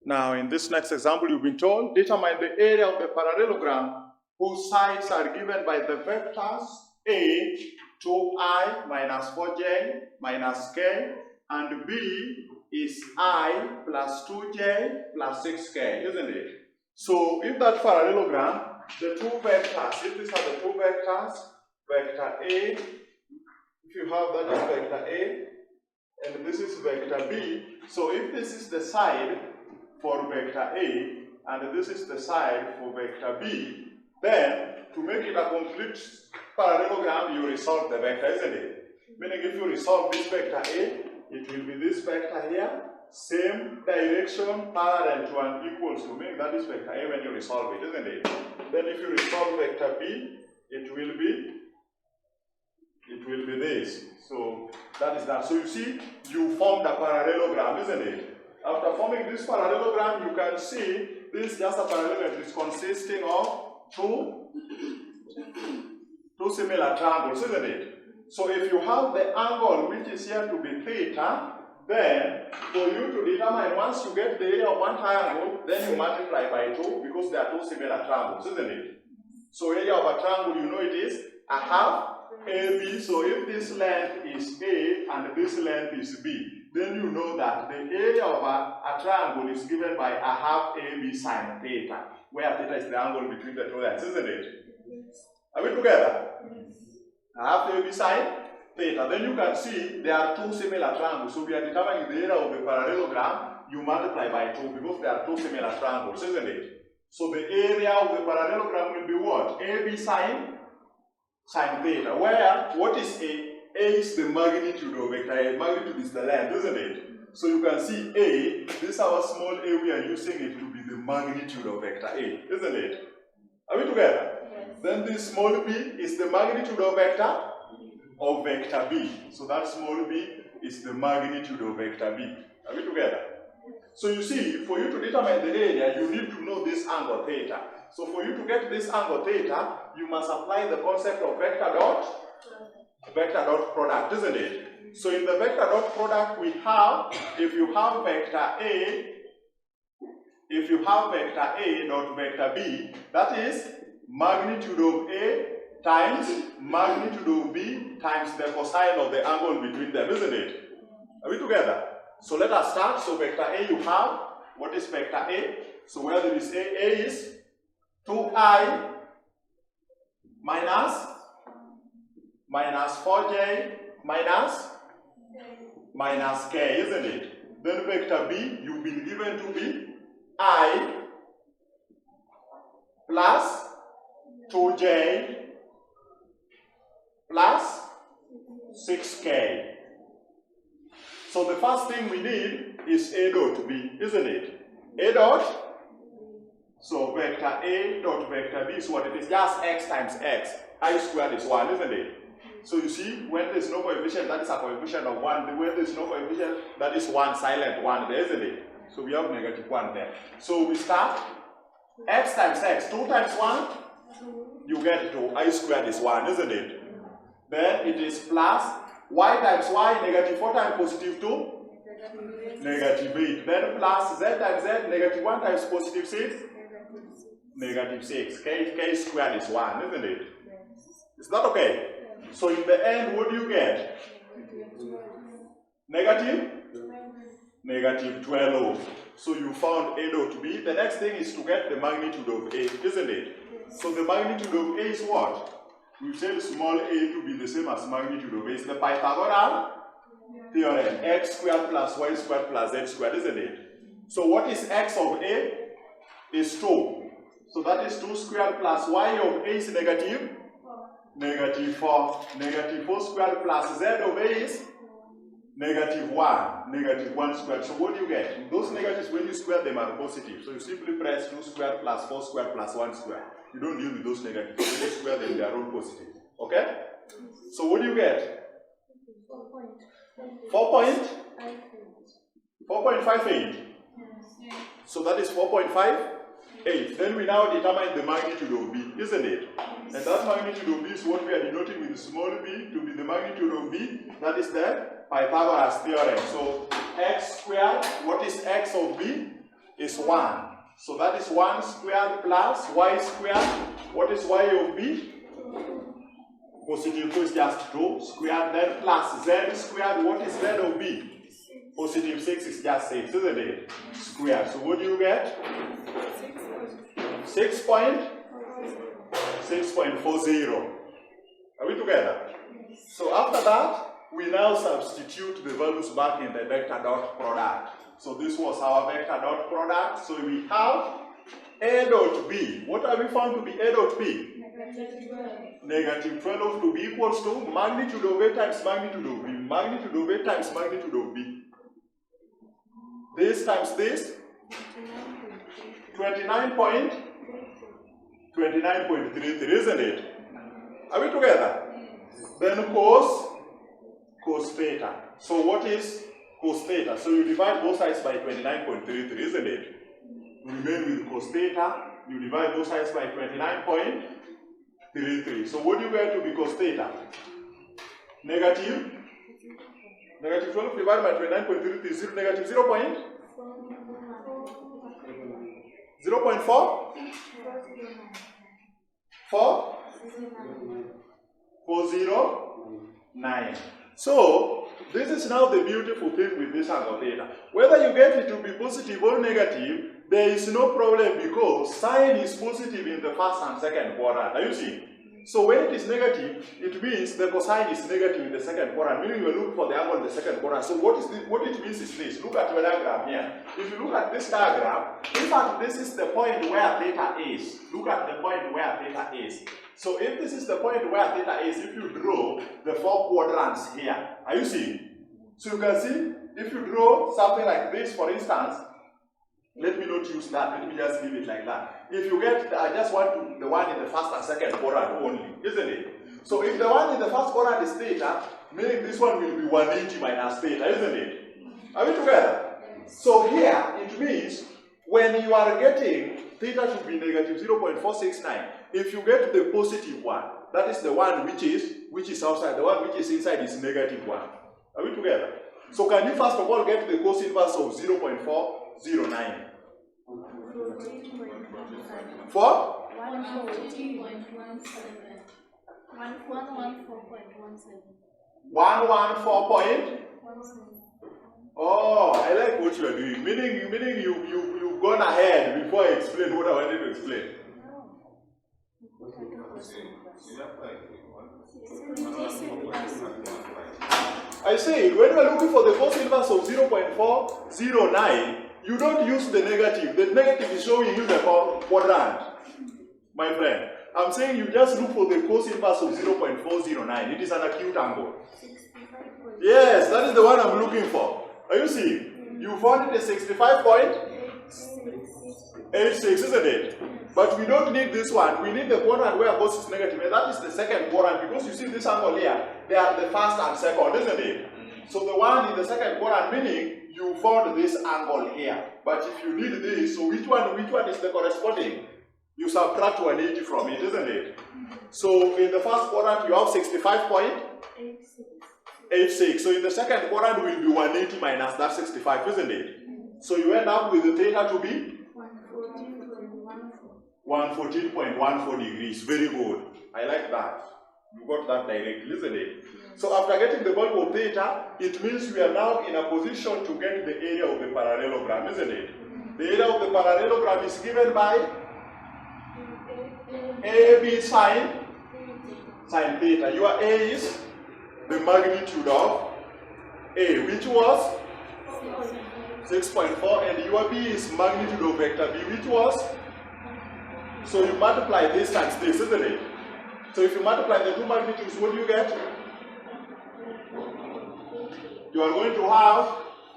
Now, in this next example, you've been told, determine the area of the parallelogram whose sides are given by the vectors A, 2i minus 4j minus k, and B is I plus 2j plus 6k, isn't it? So, if that parallelogram, the two vectors, if these are the two vectors, vector A, if you have that is vector A, and this is vector B, so if this is the side for vector A, and this is the side for vector B, then to make it a complete parallelogram, you resolve the vector, isn't it? Meaning if you resolve this vector A, it will be this vector here, same direction, parallel to and equals to, meaning that is vector A when you resolve it, isn't it? Then if you resolve vector B, it will be this. So that is that. So you see, you formed a parallelogram, isn't it? After forming this parallelogram, you can see this is just a parallelogram. It is consisting of two similar triangles, isn't it? So if you have the angle which is here to be theta, then for you to determine, once you get the area of one triangle, then you multiply by 2 because they are two similar triangles, isn't it? So area of a triangle, you know it is a half AB. So if this length is A and this length is B, then you know that the area of a triangle is given by a half AB sine theta, where theta is the angle between the two lengths, isn't it? Are we together? A half AB sine theta. Then you can see there are two similar triangles. So we are determining the area of the parallelogram. You multiply by 2 because there are two similar triangles, isn't it? So the area of the parallelogram will be what? AB sine theta. Where, what is A? A is the magnitude of vector A. Magnitude is the length, isn't it? So you can see A, this our small a, we are using it to be the magnitude of vector A, isn't it? Are we together? Yes. Then this small b is the magnitude of vector B. So that small b is the magnitude of vector B. Are we together? So you see, for you to determine the area, you need to know this angle theta. So for you to get this angle theta, you must apply the concept of vector dot product, isn't it? So in the vector dot product, we have, if you have vector A dot vector B, that is magnitude of A times magnitude of B times the cosine of the angle between them, isn't it? Are we together? So let us start. So vector A, you have, what is vector A? So where there is A is 2i minus 4j minus k, isn't it? Then vector B, you've been given to be I plus 2j plus 6k. So the first thing we need is A dot B, isn't it? A dot. So vector A dot vector B is what it is, just x times x. I squared is 1, isn't it? So you see, when there is no coefficient, that is a coefficient of 1. When there is no coefficient, that is 1, silent 1 there, isn't it? So we have negative 1 there. So we start x times x, 2 times 1, you get 2. I squared is 1, isn't it? Then it is plus y times y, negative 4 times positive 2, negative 8. Then plus z times z, negative 1 times positive 6, negative 6. K squared is 1, isn't it? Is that okay? So in the end, what do you get? Negative 12. So you found A dot B. The next thing is to get the magnitude of A, isn't it? So the magnitude of A is what? We said small a to be the same as magnitude of A. It's the Pythagorean theorem. X squared plus y squared plus z squared, isn't it? So what is x of A? Is 2. So that is 2 squared plus y of A is negative 4. Negative 4 squared plus z of A is negative 1. Negative 1 squared. So what do you get? Those negatives, when you square them, are positive. So you simply press 2 squared plus 4 squared plus 1 squared. You don't deal with those negatives. When you square them, they are all positive. Okay? So what do you get? 4.58. So that is 4.58. Then we now determine the magnitude of B, isn't it? And that magnitude of B is what we are denoting with small b to be the magnitude of B. That is the Pythagoras theorem. So x squared, what is x of B? is 1. So that is 1 squared plus y squared. What is y of b? Positive 2 is just 2 squared, then plus z squared. What is z of b? Positive 6 is just 6, isn't it? Squared. So what do you get? 6.40. Are we together? So after that, we now substitute the values back in the vector dot product. So this was our vector dot product. So we have a dot b. What have we found to be a dot b? Negative 12 to be equals to magnitude of a times magnitude of b. Magnitude of a times magnitude of b. This times this. 29.33, isn't it? Are we together? Then cos theta. So what is cos theta? So you divide both sides by 29.33, isn't it? You remain with cos theta. You divide both sides by 29.33. So what do you get to be cos theta? Negative 12 divided by 29.33 is negative 0.4? 409. So this is now the beautiful thing with this angle theta. Whether you get it to be positive or negative, there is no problem because sine is positive in the first and second quadrant. Are you seeing? So when it is negative, it means the cosine is negative in the second quadrant, meaning you look for the angle in the second quadrant. So what it means is this. Look at your diagram here. If you look at this diagram, in fact, this is the point where theta is. Look at the point where theta is. So if this is the point where theta is, if you draw the 4 quadrants here, are you seeing? So you can see, if you draw something like this, for instance, let me not use that, let me just leave it like that. If you get, I just want the one in the first and second quadrant only, isn't it? So if the one in the first quadrant is theta, meaning this one will be 180 minus theta, isn't it? Are we together? So here, it means when you are getting theta should be negative 0.469. If you get the positive one, that is the one which is outside, the one which is inside is negative 1. Are we together? So can you first of all get the cos inverse of 0.409? For? 114.17. Oh, I like what you are doing. Meaning you've gone ahead before I explain what I wanted to explain. I say when you are looking for the cos inverse of 0.409, you don't use the negative. The negative is showing you the quadrant, my friend. I'm saying you just look for the cos inverse of 0.409. It is an acute angle. Yes, that is the one I'm looking for. Are you seeing? You found it at 65.86, isn't it? But we don't need this one. We need the quadrant where cos is negative. And that is the second quadrant because you see this angle here. They are the first and second, isn't it? So the one in the second quadrant, meaning you found this angle here. But if you need this, so which one is the corresponding? You subtract 180 from it, isn't it? So in the first quadrant, you have 65.86. So in the second quadrant will be 180 minus that 65, isn't it? So you end up with the theta to be 114.14 degrees. Very good. I like that. You got that directly, isn't it? So after getting the value of theta, it means we are now in a position to get the area of the parallelogram, isn't it? The area of the parallelogram is given by AB sine theta. Your A is the magnitude of A, which was 6.4, and your B is magnitude of vector B, which was, so you multiply this times this, isn't it? So if you multiply the two magnitudes, what do you get? You are going to have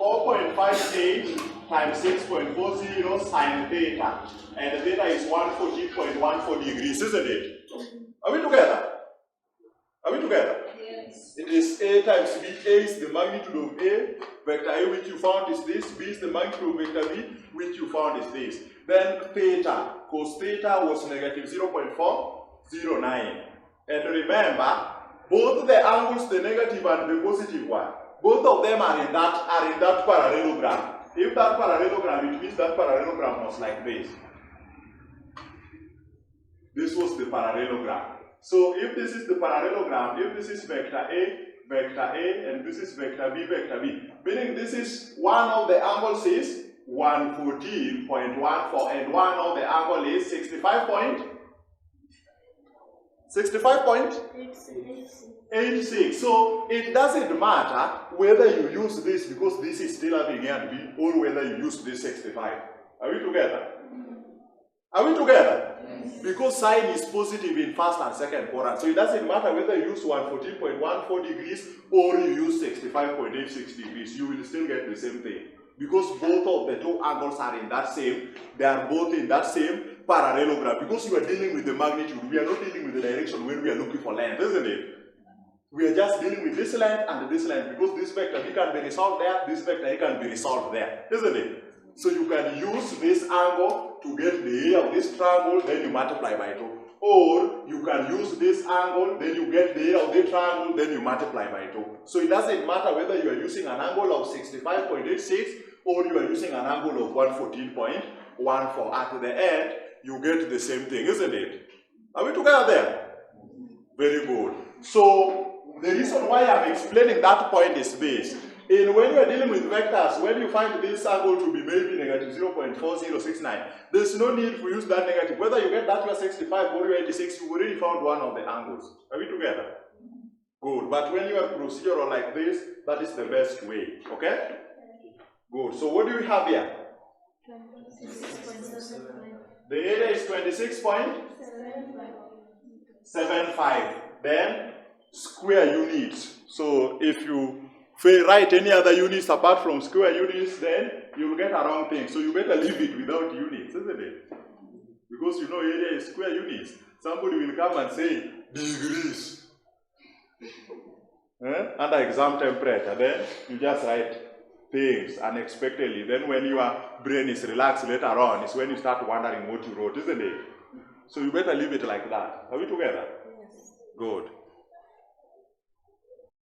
4.58 times 6.40 sine theta, and theta is 114.14 degrees, isn't it? Are we together? Are we together? Yes. It is A times B. A is the magnitude of A. Vector A, which you found, is this. B is the magnitude of vector B, which you found, is this. Then theta, cos theta was negative 0.409. And remember, both the angles, the negative and the positive one, both of them are in that parallelogram. If that parallelogram, it means that parallelogram was like this. This was the parallelogram. So if this is the parallelogram, if this is vector A, and this is vector B, meaning this is one of the angles is 114.14 and one of the angle is 65.86. So it doesn't matter whether you use this because this is still having A and B or whether you use this 65. Are we together? Are we together? Yes. Because sine is positive in first and second quadrant. So it doesn't matter whether you use 114.14 degrees or you use 65.86 degrees. You will still get the same thing. Because both of the two angles are in that same, they are both in that same parallelogram. Because you are dealing with the magnitude, we are not dealing with the direction when we are looking for length, isn't it? We are just dealing with this length and this length because this vector B can be resolved there, this vector A can be resolved there, isn't it? So you can use this angle to get the area of this triangle, then you multiply by 2. Or you can use this angle, then you get the area of the triangle, then you multiply by 2. So it doesn't matter whether you are using an angle of 65.86 or you are using an angle of 114.14. At the end, you get the same thing, isn't it? Are we together there? Very good. So the reason why I'm explaining that point is this. And when you are dealing with vectors, when you find this angle to be maybe negative 0.4069, there's no need to use that negative. Whether you get that you are 65 or you are 86, you already found one of the angles. Are we together? Good. But when you have procedural like this, that is the best way. Okay? Good. So what do we have here? 26.75. The area is 26.75. Then square units. So if you write any other units apart from square units, then you will get a wrong thing. So you better leave it without units, isn't it? Because you know area is square units. Somebody will come and say degrees under exam temperature. Then you just write things unexpectedly. Then when your brain is relaxed later on, is when you start wondering what you wrote, isn't it? So you better leave it like that. Are we together? Yes. Good.